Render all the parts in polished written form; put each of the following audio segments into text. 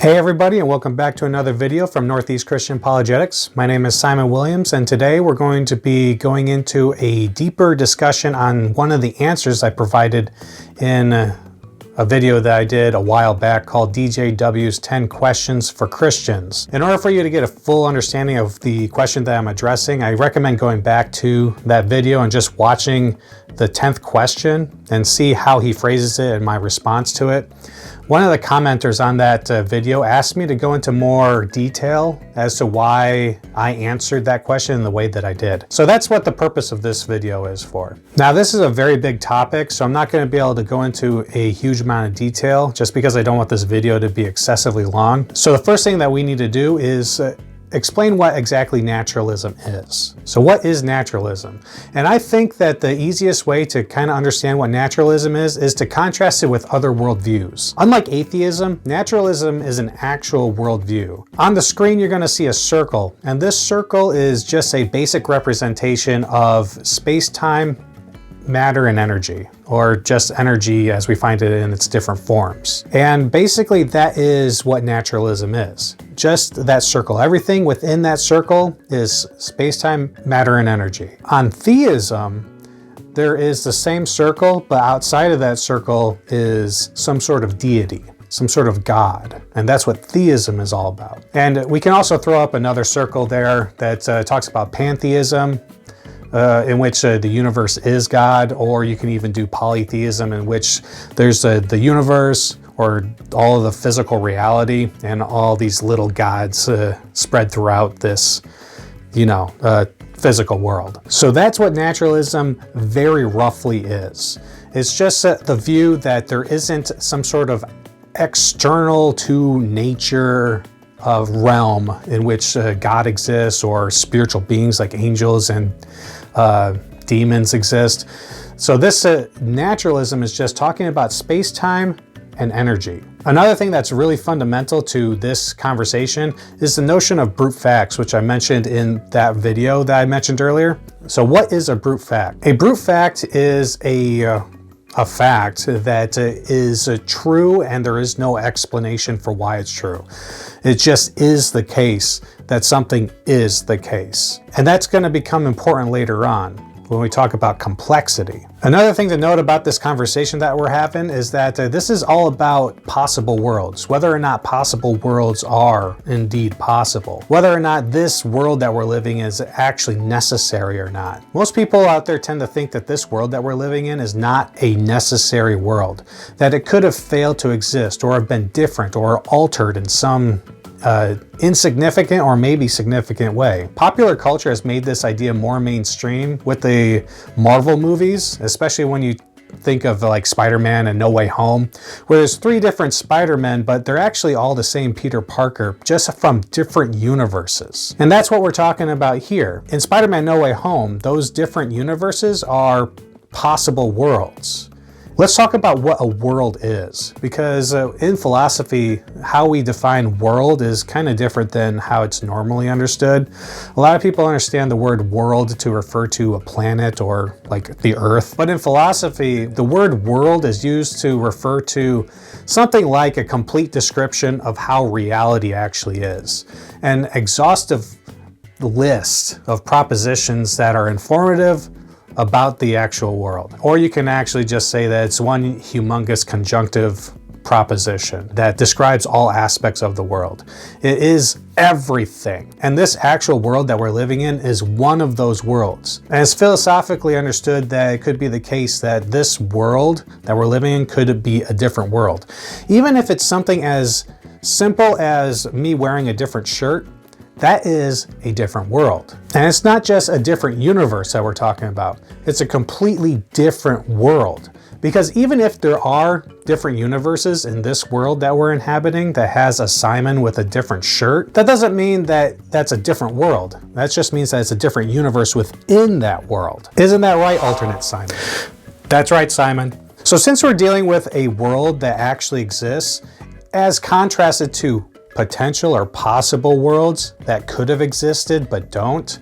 Hey everybody, and welcome back to another video from Northeast Christian Apologetics. My name is Simon Williams, and today we're going to be going into a deeper discussion on one of the answers I provided in a video that I did a while back called DJW's 10 Questions for Christians. In order for you to get a full understanding of the question that I'm addressing, I recommend going back to that video and just watching the 10th question and see how he phrases it and my response to it. One of the commenters on that video asked me to go into more detail as to why I answered that question in the way that I did. So that's what the purpose of this video is for. Now, this is a very big topic, so I'm not going to be able to go into a huge amount of detail just because I don't want this video to be excessively long. So the first thing that we need to do is explain what exactly naturalism is. So what is naturalism? And I think that the easiest way to kind of understand what naturalism is to contrast it with other worldviews. Unlike atheism, naturalism is an actual worldview. On the screen, you're going to see a circle, and this circle is just a basic representation of space-time, matter, and energy, or just energy as we find it in its different forms. And basically that is what naturalism is. Just that circle. Everything within that circle is space-time, matter, and energy. On theism, there is the same circle, but outside of that circle is some sort of deity, some sort of God. And that's what theism is all about. And we can also throw up another circle there that talks about pantheism, in which the universe is God, or you can even do polytheism, in which there's the universe, or all of the physical reality, and all these little gods spread throughout this, physical world. So that's what naturalism very roughly is. It's just the view that there isn't some sort of external to nature of realm in which God exists, or spiritual beings like angels and demons exist. So this naturalism is just talking about space-time and energy. Another thing that's really fundamental to this conversation is the notion of brute facts, which I mentioned in that video that I mentioned earlier. So what is a brute fact? A brute fact is a fact that is true, and there is no explanation for why it's true. It just is the case that something is the case. And that's going to become important later on when we talk about complexity. Another thing to note about this conversation that we're having is that this is all about possible worlds, whether or not possible worlds are indeed possible, whether or not this world that we're living in is actually necessary or not. Most people out there tend to think that this world that we're living in is not a necessary world, that it could have failed to exist, or have been different or altered in some insignificant or maybe significant way. Popular culture has made this idea more mainstream with the Marvel movies, especially when you think of like Spider-Man and No Way Home, where there's 3 different Spider-Men, but they're actually all the same Peter Parker, just from different universes. And that's what we're talking about here. In Spider-Man No Way Home, those different universes are possible worlds. Let's talk about what a world is, because in philosophy, how we define world is kind of different than how it's normally understood. A lot of people understand the word world to refer to a planet or like the Earth. But in philosophy, the word world is used to refer to something like a complete description of how reality actually is. An exhaustive list of propositions that are informative about the actual world. Or you can actually just say that it's one humongous conjunctive proposition that describes all aspects of the world. It is everything. And this actual world that we're living in is one of those worlds. And it's philosophically understood that it could be the case that this world that we're living in could be a different world. Even if it's something as simple as me wearing a different shirt, that is a different world. And it's not just a different universe that we're talking about. It's a completely different world. Because even if there are different universes in this world that we're inhabiting that has a Simon with a different shirt, that doesn't mean that that's a different world. That just means that it's a different universe within that world. Isn't that right, alternate Simon? That's right, Simon. So since we're dealing with a world that actually exists, as contrasted to potential or possible worlds that could have existed but don't,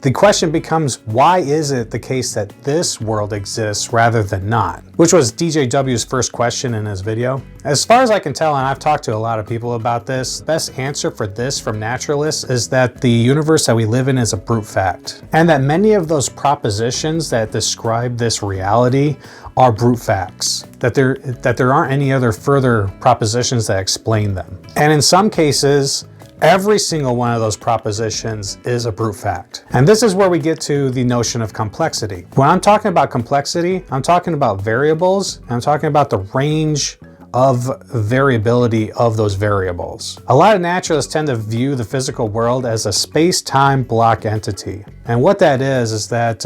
the question becomes, why is it the case that this world exists rather than not? Which was DJW's first question in his video. As far as I can tell, and I've talked to a lot of people about this, the best answer for this from naturalists is that the universe that we live in is a brute fact. And that many of those propositions that describe this reality are brute facts. That there aren't any other further propositions that explain them. And in some cases, every single one of those propositions is a brute fact. And this is where we get to the notion of complexity. When I'm talking about complexity, I'm talking about variables, and I'm talking about the range of variability of those variables. A lot of naturalists tend to view the physical world as a space-time block entity. And what that is that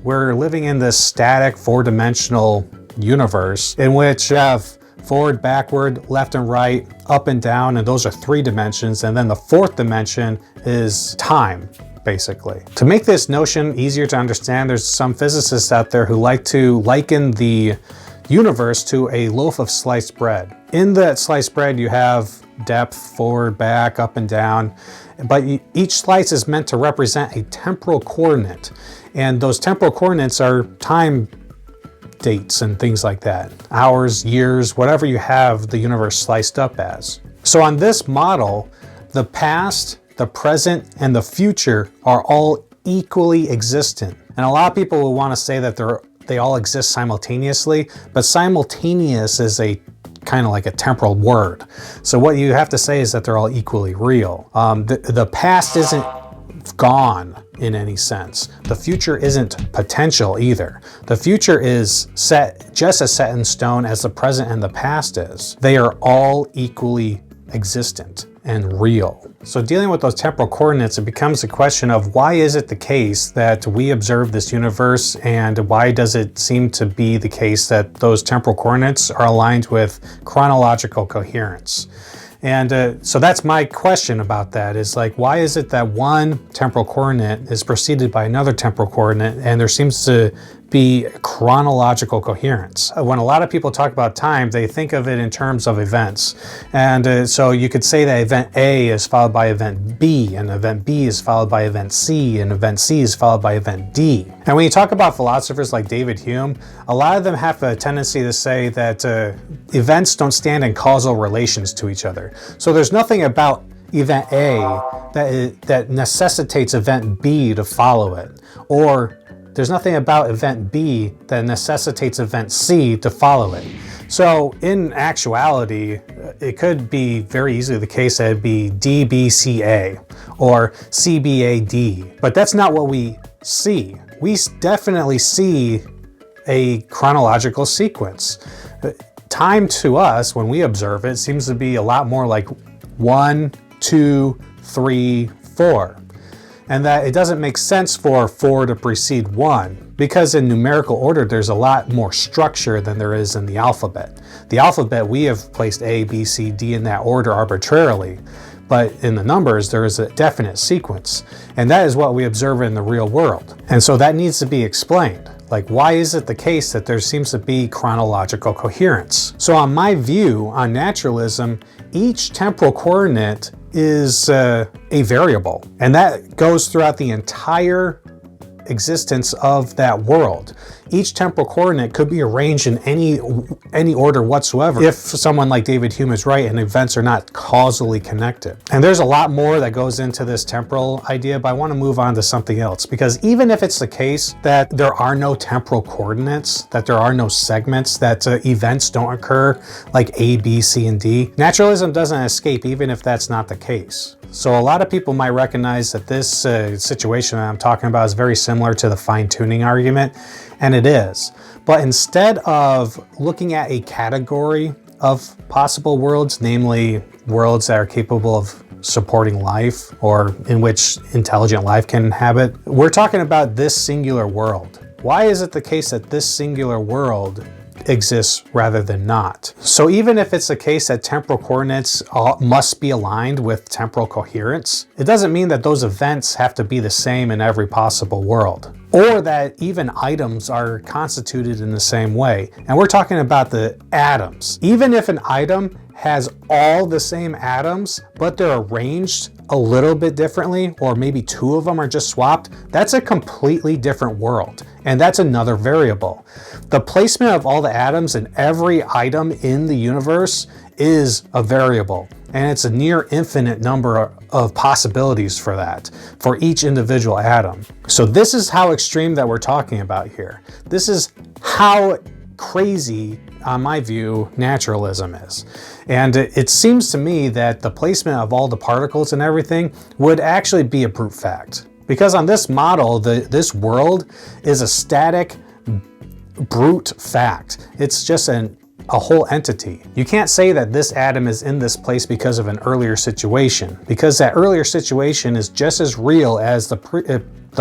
we're living in this static four-dimensional universe in which you have forward, backward, left and right, up and down, and those are 3 dimensions. And then the 4th dimension is time, basically. To make this notion easier to understand, there's some physicists out there who like to liken the universe to a loaf of sliced bread. In that sliced bread, you have depth, forward, back, up and down, but each slice is meant to represent a temporal coordinate. And those temporal coordinates are time dates and things like that. Hours, years, whatever you have the universe sliced up as. So on this model, the past, the present, and the future are all equally existent. And a lot of people will want to say that they all exist simultaneously, but simultaneous is a kind of like a temporal word. So what you have to say is that they're all equally real. The past isn't gone in any sense. The future isn't potential either. The future is just as set in stone as the present and the past is. They are all equally existent and real. So dealing with those temporal coordinates, it becomes a question of why is it the case that we observe this universe, and why does it seem to be the case that those temporal coordinates are aligned with chronological coherence? And so that's my question about that, is like, why is it that one temporal coordinate is preceded by another temporal coordinate and there seems to be chronological coherence? When a lot of people talk about time, they think of it in terms of events. And so you could say that event A is followed by event B, and event B is followed by event C, and event C is followed by event D. And when you talk about philosophers like David Hume, a lot of them have a tendency to say that events don't stand in causal relations to each other. So there's nothing about event A that necessitates event B to follow it, or there's nothing about event B that necessitates event C to follow it. So in actuality, it could be very easily the case that it'd be DBCA or CBAD, but that's not what we see. We definitely see a chronological sequence. Time to us, when we observe it, seems to be a lot more like 1, 2, 3, 4. And that it doesn't make sense for 4 to precede 1, because in numerical order there's a lot more structure than there is in the alphabet. The alphabet, we have placed A, B, C, D in that order arbitrarily, but in the numbers there is a definite sequence, and that is what we observe in the real world. And so that needs to be explained. Like, why is it the case that there seems to be chronological coherence? So on my view on naturalism, each temporal coordinate is a variable, and that goes throughout the entire existence of that world. Each temporal coordinate could be arranged in any order whatsoever if someone like David Hume is right and events are not causally connected. And there's a lot more that goes into this temporal idea, but I want to move on to something else, because even if it's the case that there are no temporal coordinates, that there are no segments, that events don't occur like A, B, C, and D, naturalism doesn't escape even if that's not the case. So a lot of people might recognize that this situation that I'm talking about is very similar to the fine-tuning argument, and it is. But instead of looking at a category of possible worlds, namely worlds that are capable of supporting life or in which intelligent life can inhabit, we're talking about this singular world. Why is it the case that this singular world exists rather than not? So even if it's the case that temporal coordinates must be aligned with temporal coherence, it doesn't mean that those events have to be the same in every possible world, or that even items are constituted in the same way. And we're talking about the atoms. Even if an item has all the same atoms, but they're arranged a little bit differently, or maybe two of them are just swapped, that's a completely different world. And that's another variable. The placement of all the atoms in every item in the universe is a variable. And it's a near infinite number of possibilities for that, for each individual atom. So this is how extreme that we're talking about here. This is how crazy, on my view, naturalism is. And it seems to me that the placement of all the particles and everything would actually be a brute fact. Because on this model, this world is a static, brute fact. It's just a whole entity. You can't say that this atom is in this place because of an earlier situation, because that earlier situation is just as real as the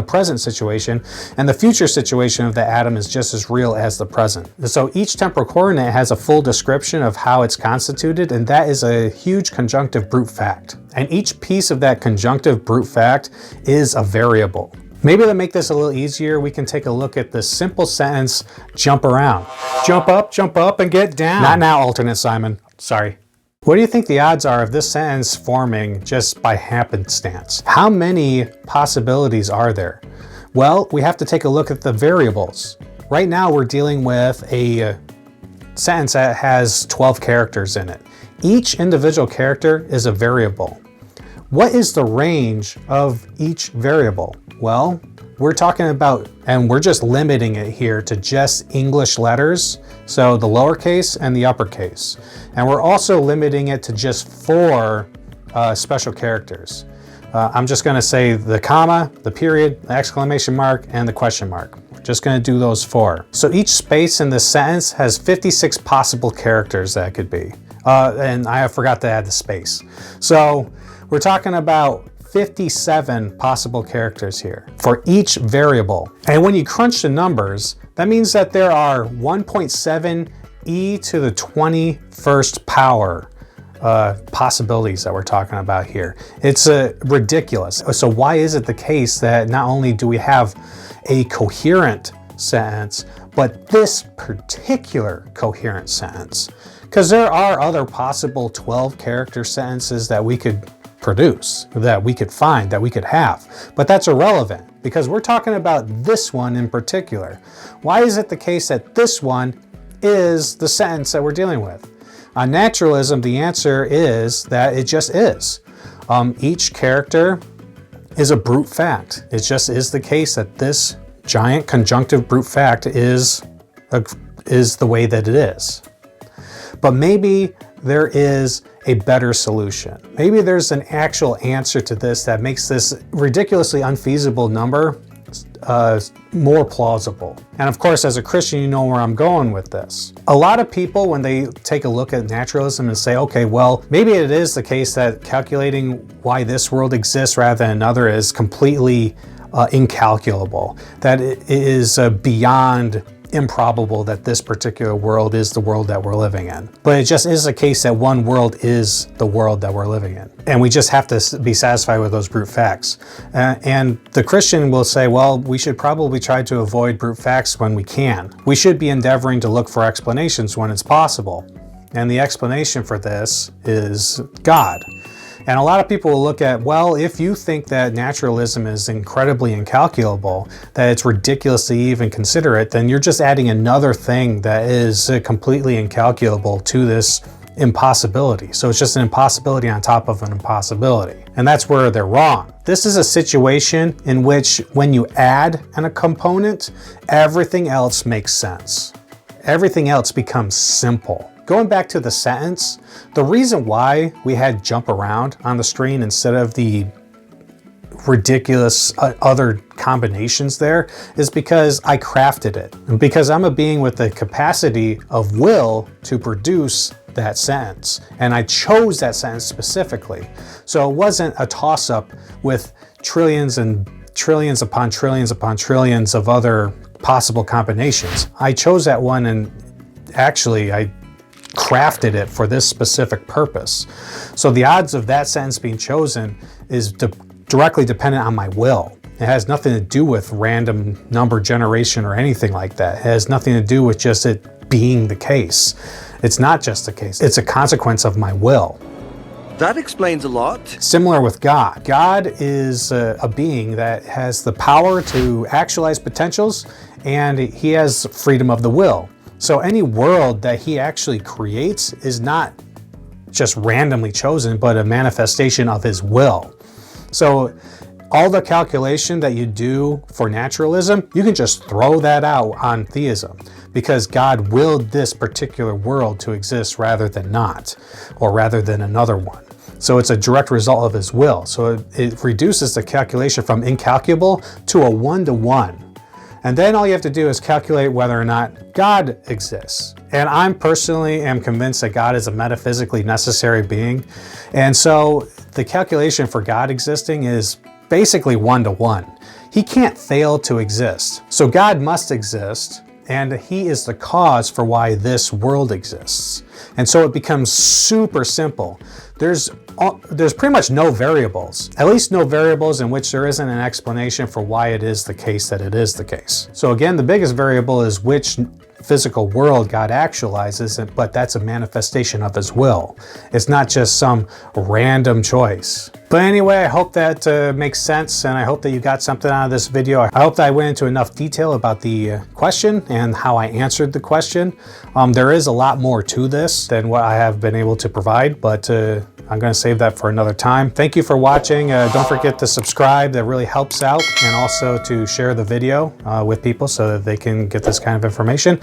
present situation, and the future situation of the atom is just as real as the present. So each temporal coordinate has a full description of how it's constituted, and that is a huge conjunctive brute fact. And each piece of that conjunctive brute fact is a variable. Maybe to make this a little easier, we can take a look at the simple sentence, jump around. Jump up, and get down. Not now, alternate Simon. Sorry. What do you think the odds are of this sentence forming just by happenstance? How many possibilities are there? Well, we have to take a look at the variables. Right now, we're dealing with a sentence that has 12 characters in it. Each individual character is a variable. What is the range of each variable? Well, we're talking about, and we're just limiting it here to just English letters, so the lowercase and the uppercase. And we're also limiting it to just 4 special characters. I'm just going to say the comma, the period, the exclamation mark, and the question mark. We're just going to do those 4. So each space in this sentence has 56 possible characters that could be. And I forgot to add the space. So we're talking about 57 possible characters here for each variable. And when you crunch the numbers, that means that there are 1.7 e to the 21st power possibilities that we're talking about here. It's ridiculous. So why is it the case that not only do we have a coherent sentence, but this particular coherent sentence? Because there are other possible 12 character sentences that we could produce, that we could find, that we could have. But that's irrelevant because we're talking about this one in particular. Why is it the case that this one is the sentence that we're dealing with? On naturalism, the answer is that it just is. Each character is a brute fact. It just is the case that this giant conjunctive brute fact is the way that it is. But maybe there is a better solution. Maybe there's an actual answer to this that makes this ridiculously unfeasible number more plausible. And of course, as a Christian, you know where I'm going with this. A lot of people, when they take a look at naturalism and say, okay, well, maybe it is the case that calculating why this world exists rather than another is completely incalculable, that it is beyond improbable that this particular world is the world that we're living in. But it just is a case that one world is the world that we're living in. And we just have to be satisfied with those brute facts. And the Christian will say, well, we should probably try to avoid brute facts when we can. We should be endeavoring to look for explanations when it's possible. And the explanation for this is God. And a lot of people will look at, well, if you think that naturalism is incredibly incalculable, that it's ridiculous to even consider it, then you're just adding another thing that is completely incalculable to this impossibility. So it's just an impossibility on top of an impossibility. And that's where they're wrong. This is a situation in which when you add a component, everything else makes sense. Everything else becomes simple. Going back to the sentence, the reason why we had jump around on the screen instead of the ridiculous other combinations there is because I crafted it. And because I'm a being with the capacity of will to produce that sentence. And I chose that sentence specifically. So it wasn't a toss-up with trillions and trillions upon trillions upon trillions of other possible combinations. I chose that one, and actually I crafted it for this specific purpose. So the odds of that sentence being chosen is directly dependent on my will. It has nothing to do with random number generation or anything like that. It has nothing to do with just it being the case. It's not just a case. It's a consequence of my will. That explains a lot. Similar with God. God is a being that has the power to actualize potentials, and he has freedom of the will. So any world that he actually creates is not just randomly chosen, but a manifestation of his will. So all the calculation that you do for naturalism, you can just throw that out on theism, because God willed this particular world to exist rather than not, or rather than another one. So it's a direct result of his will. So it reduces the calculation from incalculable to a 1-to-1. And then all you have to do is calculate whether or not God exists. And I'm personally am convinced that God is a metaphysically necessary being. And so the calculation for God existing is basically 1-to-1. He can't fail to exist. So God must exist, and he is the cause for why this world exists. And so it becomes super simple. There's pretty much no variables, at least no variables in which there isn't an explanation for why it is the case that it is the case. So again, the biggest variable is which physical world God actualizes, but that's a manifestation of his will. It's not just some random choice. But anyway, I hope that makes sense, and I hope that you got something out of this video. I hope that I went into enough detail about the question and how I answered the question. There is a lot more to this than what I have been able to provide, but I'm going to save that for another time. Thank you for watching. Don't forget to subscribe. That really helps out, and also to share the video with people so that they can get this kind of information.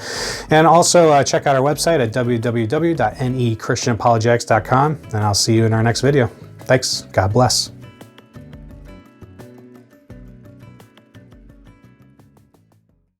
And also check out our website at www.nechristianapologetics.com, and I'll see you in our next video. Thanks. God bless.